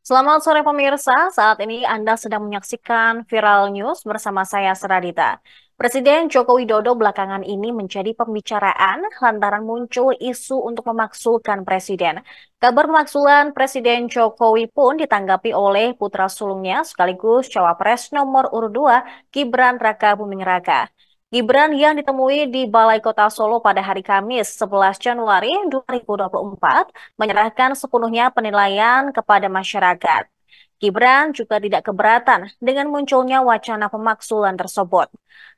Selamat sore pemirsa, saat ini Anda sedang menyaksikan Viral News bersama saya Seradita. Presiden Joko Widodo belakangan ini menjadi pembicaraan lantaran muncul isu untuk memaksulkan presiden. Kabar pemaksulan Presiden Jokowi pun ditanggapi oleh putra sulungnya sekaligus cawapres nomor urut 2 Gibran Raka Buming Raka. Gibran yang ditemui di Balai Kota Solo pada hari Kamis 11 Januari 2024 menyerahkan sepenuhnya penilaian kepada masyarakat. Gibran juga tidak keberatan dengan munculnya wacana pemaksulan tersebut.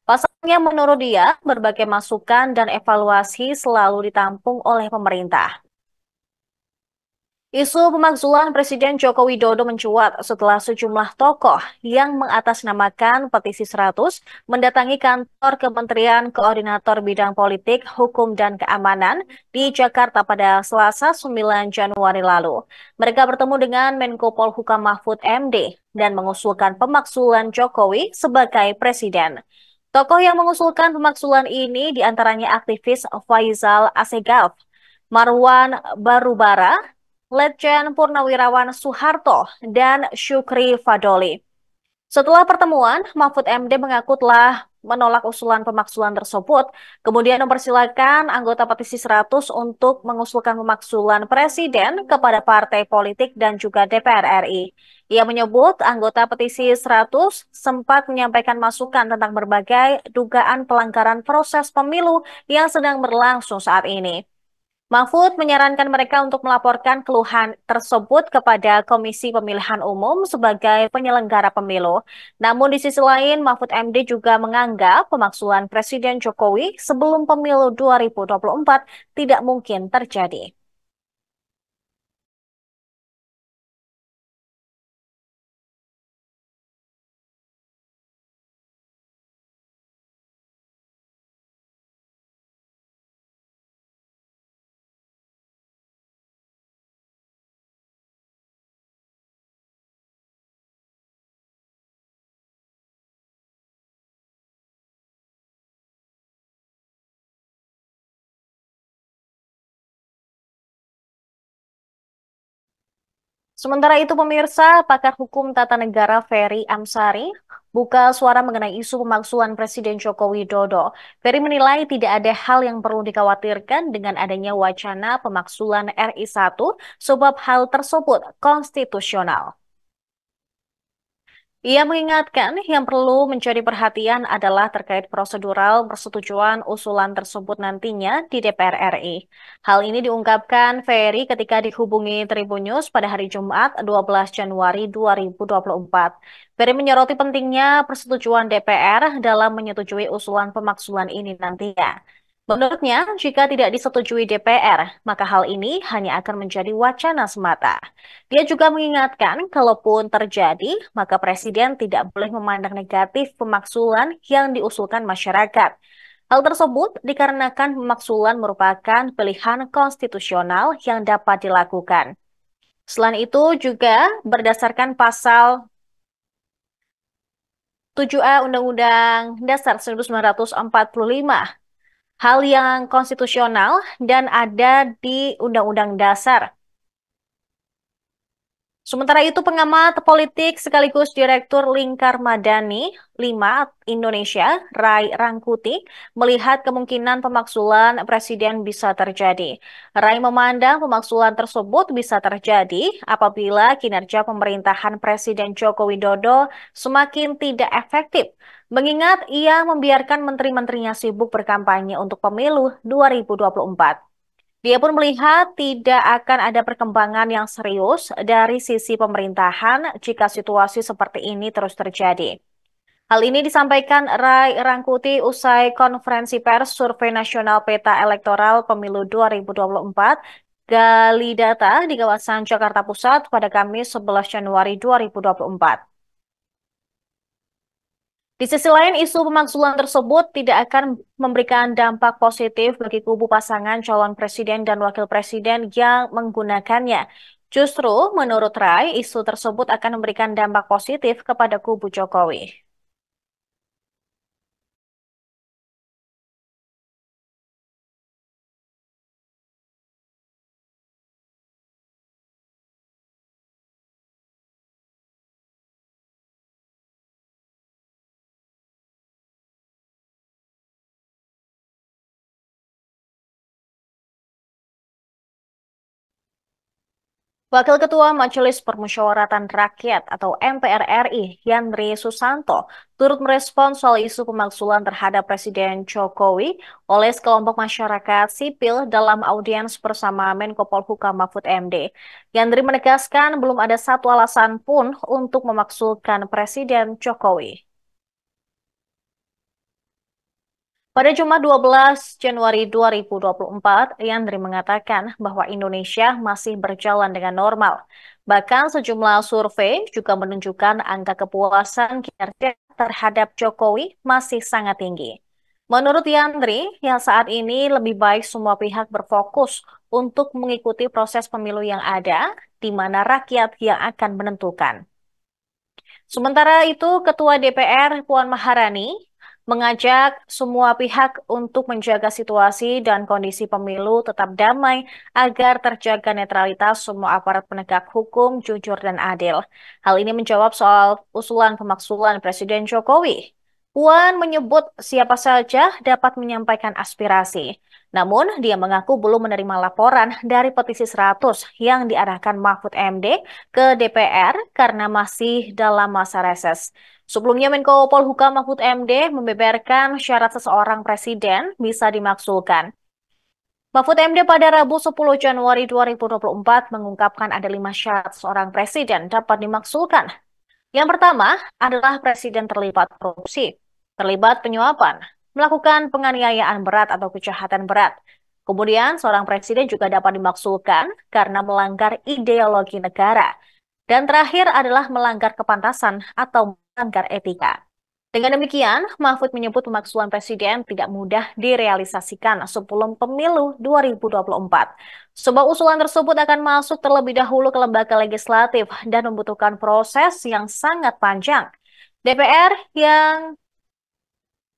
Pasalnya menurut dia, berbagai masukan dan evaluasi selalu ditampung oleh pemerintah. Isu pemakzulan Presiden Joko Widodo mencuat setelah sejumlah tokoh yang mengatasnamakan petisi 100 mendatangi kantor Kementerian Koordinator Bidang Politik, Hukum, dan Keamanan di Jakarta pada Selasa 9 Januari lalu. Mereka bertemu dengan Menko Polhukam Mahfud MD dan mengusulkan pemaksulan Jokowi sebagai presiden. Tokoh yang mengusulkan pemaksulan ini diantaranya aktivis Faisal Assegaf, Marwan Barubara, Letjen Purnawirawan Soeharto, dan Syukri Fadoli. Setelah pertemuan, Mahfud MD mengaku telah menolak usulan pemaksulan tersebut, kemudian mempersilahkan anggota petisi 100 untuk mengusulkan pemaksulan presiden kepada partai politik dan juga DPR RI. Ia menyebut anggota petisi 100 sempat menyampaikan masukan tentang berbagai dugaan pelanggaran proses pemilu yang sedang berlangsung saat ini. Mahfud menyarankan mereka untuk melaporkan keluhan tersebut kepada Komisi Pemilihan Umum sebagai penyelenggara pemilu. Namun di sisi lain, Mahfud MD juga menganggap pemaksulan Presiden Jokowi sebelum pemilu 2024 tidak mungkin terjadi. Sementara itu pemirsa, pakar hukum tata negara Ferry Amsari buka suara mengenai isu pemaksulan Presiden Joko Widodo. Ferry menilai tidak ada hal yang perlu dikhawatirkan dengan adanya wacana pemaksulan RI 1 sebab hal tersebut konstitusional. Ia mengingatkan yang perlu menjadi perhatian adalah terkait prosedural persetujuan usulan tersebut nantinya di DPR RI. Hal ini diungkapkan Ferry ketika dihubungi Tribun News pada hari Jumat 12 Januari 2024. Ferry menyoroti pentingnya persetujuan DPR dalam menyetujui usulan pemaksulan ini nantinya. Menurutnya, jika tidak disetujui DPR, maka hal ini hanya akan menjadi wacana semata. Dia juga mengingatkan, kalaupun terjadi, maka Presiden tidak boleh memandang negatif pemaksulan yang diusulkan masyarakat. Hal tersebut dikarenakan pemaksulan merupakan pilihan konstitusional yang dapat dilakukan. Selain itu juga berdasarkan pasal 7A Undang-Undang Dasar 1945, hal yang konstitusional dan ada di Undang-Undang Dasar. Sementara itu, pengamat politik sekaligus Direktur Lingkar Madani 5 Indonesia, Rai Rangkuti, melihat kemungkinan pemaksulan presiden bisa terjadi. Rai memandang pemaksulan tersebut bisa terjadi apabila kinerja pemerintahan Presiden Joko Widodo semakin tidak efektif, mengingat ia membiarkan menteri-menterinya sibuk berkampanye untuk pemilu 2024. Dia pun melihat tidak akan ada perkembangan yang serius dari sisi pemerintahan jika situasi seperti ini terus terjadi. Hal ini disampaikan Rai Rangkuti usai konferensi pers Survei Nasional Peta Elektoral Pemilu 2024 gali data di kawasan Jakarta Pusat pada Kamis 11 Januari 2024. Di sisi lain, isu pemaksulan tersebut tidak akan memberikan dampak positif bagi kubu pasangan calon presiden dan wakil presiden yang menggunakannya. Justru, menurut Rai, isu tersebut akan memberikan dampak positif kepada kubu Jokowi. Wakil Ketua Majelis Permusyawaratan Rakyat atau MPR RI, Yandri Susanto, turut merespon soal isu pemakzulan terhadap Presiden Jokowi oleh sekelompok masyarakat sipil dalam audiens bersama Menko Polhukam Mahfud MD. Yandri menegaskan belum ada satu alasan pun untuk memakzulkan Presiden Jokowi. Pada Jumat 12 Januari 2024, Yandri mengatakan bahwa Indonesia masih berjalan dengan normal. Bahkan sejumlah survei juga menunjukkan angka kepuasan kinerja terhadap Jokowi masih sangat tinggi. Menurut Yandri, yang saat ini lebih baik semua pihak berfokus untuk mengikuti proses pemilu yang ada, di mana rakyat yang akan menentukan. Sementara itu, Ketua DPR Puan Maharani mengajak semua pihak untuk menjaga situasi dan kondisi pemilu tetap damai agar terjaga netralitas semua aparat penegak hukum, jujur, dan adil. Hal ini menjawab soal usulan pemakzulan Presiden Jokowi. Puan menyebut siapa saja dapat menyampaikan aspirasi. Namun, dia mengaku belum menerima laporan dari petisi 100 yang diarahkan Mahfud MD ke DPR karena masih dalam masa reses. Sebelumnya, Menko Polhukam Mahfud MD membeberkan syarat seseorang presiden bisa dimaksulkan. Mahfud MD pada Rabu 10 Januari 2024 mengungkapkan ada 5 syarat seorang presiden dapat dimaksulkan. Yang pertama adalah presiden terlibat korupsi, terlibat penyuapan, melakukan penganiayaan berat atau kejahatan berat. Kemudian, seorang presiden juga dapat dimaksulkan karena melanggar ideologi negara. Dan terakhir adalah melanggar kepantasan atau melanggar etika. Dengan demikian, Mahfud menyebut pemakzulan presiden tidak mudah direalisasikan sebelum pemilu 2024. Sebab usulan tersebut akan masuk terlebih dahulu ke lembaga legislatif dan membutuhkan proses yang sangat panjang. DPR yang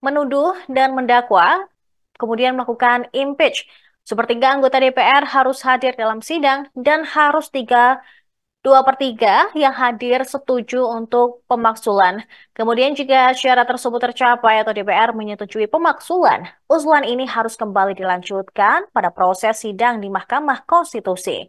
menuduh dan mendakwa, kemudian melakukan impeach. Sepertiga anggota DPR harus hadir dalam sidang dan harus 2/3 yang hadir setuju untuk pemakzulan. Kemudian jika syarat tersebut tercapai atau DPR menyetujui pemakzulan, usulan ini harus kembali dilanjutkan pada proses sidang di Mahkamah Konstitusi.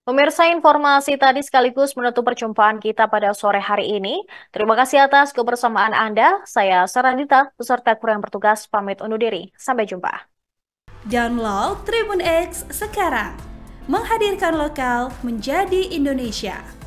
Pemirsa, informasi tadi sekaligus menutup perjumpaan kita pada sore hari ini. Terima kasih atas kebersamaan Anda. Saya Saranita, beserta kru yang bertugas pamit undur diri. Sampai jumpa. Download Tribun X sekarang. Menghadirkan lokal menjadi Indonesia.